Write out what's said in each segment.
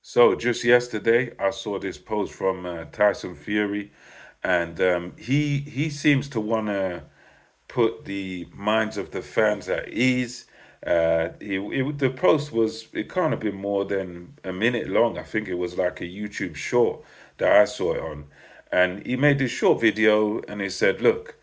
So just yesterday, I saw this post from Tyson Fury, and he seems to want to put the minds of the fans at ease. The post was, it can't have been more than a minute long. I think it was like a YouTube short that I saw it on, and he made this short video and he said, "Look,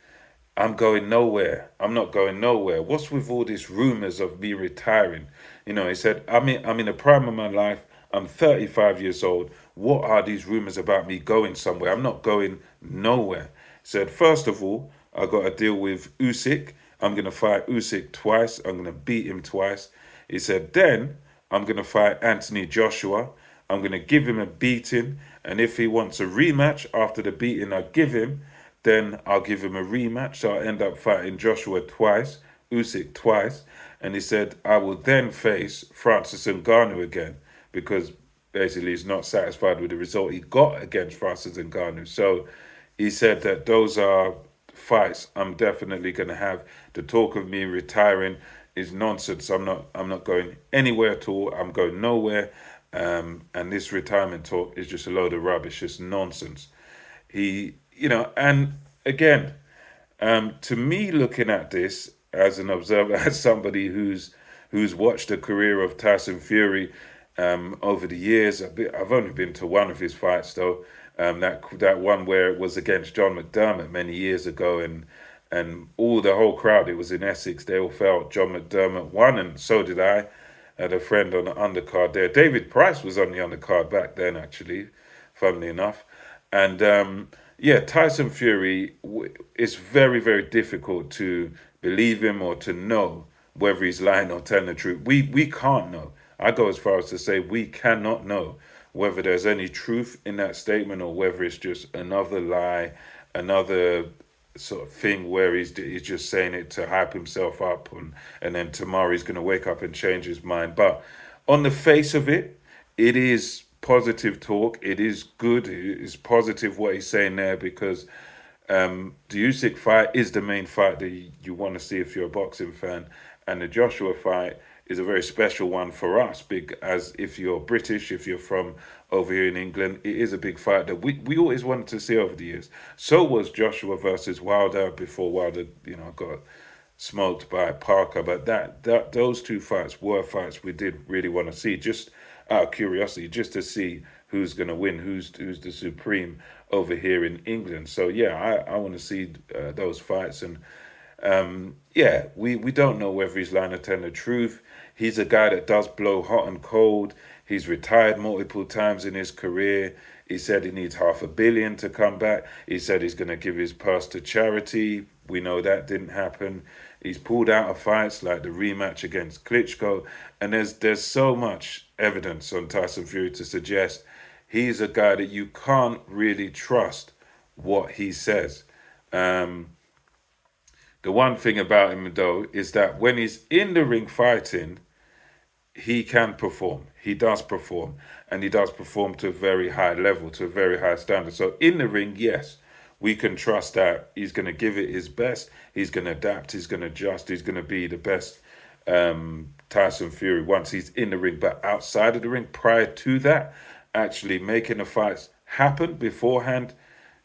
I'm going nowhere. I'm not going nowhere. What's with all these rumors of me retiring?" He said, I'm in the prime of my life. I'm 35 years old. What are these rumors about me going somewhere? I'm not going nowhere. He said, first of all, I got to deal with Usyk. I'm going to fight Usyk twice. I'm going to beat him twice. He said, then I'm going to fight Anthony Joshua. I'm going to give him a beating. And if he wants a rematch after the beating I give him, then I'll give him a rematch. So I'll end up fighting Joshua twice, Usyk twice. And he said, I will then face Francis Ngannou again because basically he's not satisfied with the result he got against Francis Ngannou. So he said that those are fights I'm definitely going to have. The talk of me retiring is nonsense. I'm not going anywhere at all. I'm going nowhere. And this retirement talk is just a load of rubbish. It's nonsense. And again, to me, looking at this as an observer, as somebody who's watched the career of Tyson Fury over the years, I've only been to one of his fights though. That one where it was against John McDermott many years ago, and all the whole crowd. It was in Essex. They all felt John McDermott won, and so did I. I had a friend on the undercard there. David Price was on the undercard back then, actually, funnily enough. And yeah, Tyson Fury, it's very, very difficult to believe him or to know whether he's lying or telling the truth. We can't know. I go as far as to say we cannot know whether there's any truth in that statement or whether it's just another lie, another sort of thing where he's just saying it to hype himself up, and then tomorrow he's going to wake up and change his mind. But on the face of it, it is positive talk. It is good. It is positive what he's saying there because the Usyk fight is the main fight that you want to see if you're a boxing fan, and the Joshua fight is a very special one for us. Big as if you're British, if you're from over here in England, it is a big fight that we always wanted to see over the years. So was Joshua versus Wilder before Wilder, got smoked by Parker. But that those two fights were fights we did really want to see, just out of curiosity, just to see who's going to win, who's the supreme over here in England. So yeah, I want to see those fights, and yeah, we don't know whether he's lying or telling the truth. He's a guy that does blow hot and cold. He's retired multiple times in his career. He said he needs $500 million to come back. He said he's going to give his purse to charity. We know that didn't happen. He's pulled out of fights like the rematch against Klitschko, and there's so much evidence on Tyson Fury to suggest he's a guy that you can't really trust what he says. Um, the one thing about him though is that when he's in the ring fighting, he can perform. He does perform, and he does perform to a very high level, to a very high standard. So in the ring, yes, we can trust that he's going to give it his best. He's going to adapt. He's going to adjust. He's going to be the best Tyson Fury once he's in the ring. But outside of the ring, prior to that, actually making the fights happen beforehand,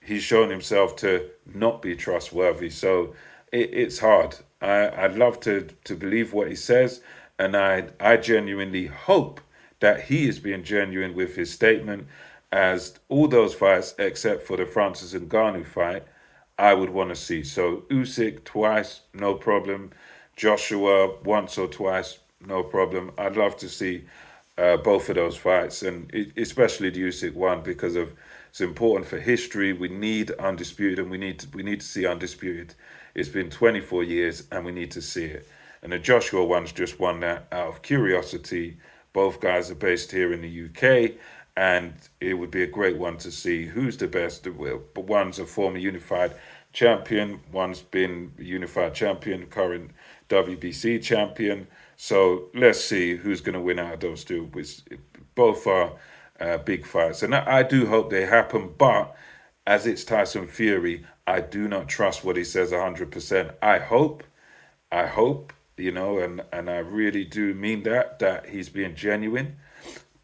he's shown himself to not be trustworthy. So it's hard. I'd love to believe what he says, and I genuinely hope that he is being genuine with his statement. As all those fights, except for the Francis and Ngannou fight, I would want to see. So Usyk twice, no problem. Joshua once or twice, no problem. I'd love to see both of those fights, and especially the Usyk one because of it's important for history. We need undisputed, and we need to see undisputed. It's been 24 years, and we need to see it. And the Joshua one's just won that out of curiosity. Both guys are based here in the UK, and it would be a great one to see who's the best. Well, but one's a former unified champion, one's been unified champion, current WBC champion. So let's see who's going to win out of those two. Which both are big fights, and I do hope they happen. But as it's Tyson Fury, I do not trust what he says 100%. I hope, and I really do mean that he's being genuine.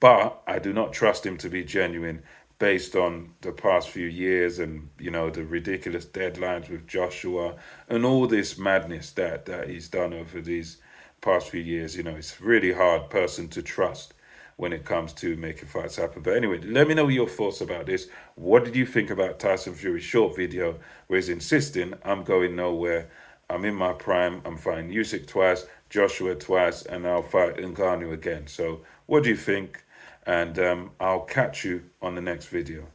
But I do not trust him to be genuine based on the past few years and, the ridiculous deadlines with Joshua and all this madness that he's done over these past few years. It's a really hard person to trust when it comes to making fights happen. But anyway, let me know your thoughts about this. What did you think about Tyson Fury's short video where he's insisting, I'm going nowhere, I'm in my prime, I'm fighting Usyk twice, Joshua twice, and I'll fight Ngannou again. So what do you think? And I'll catch you on the next video.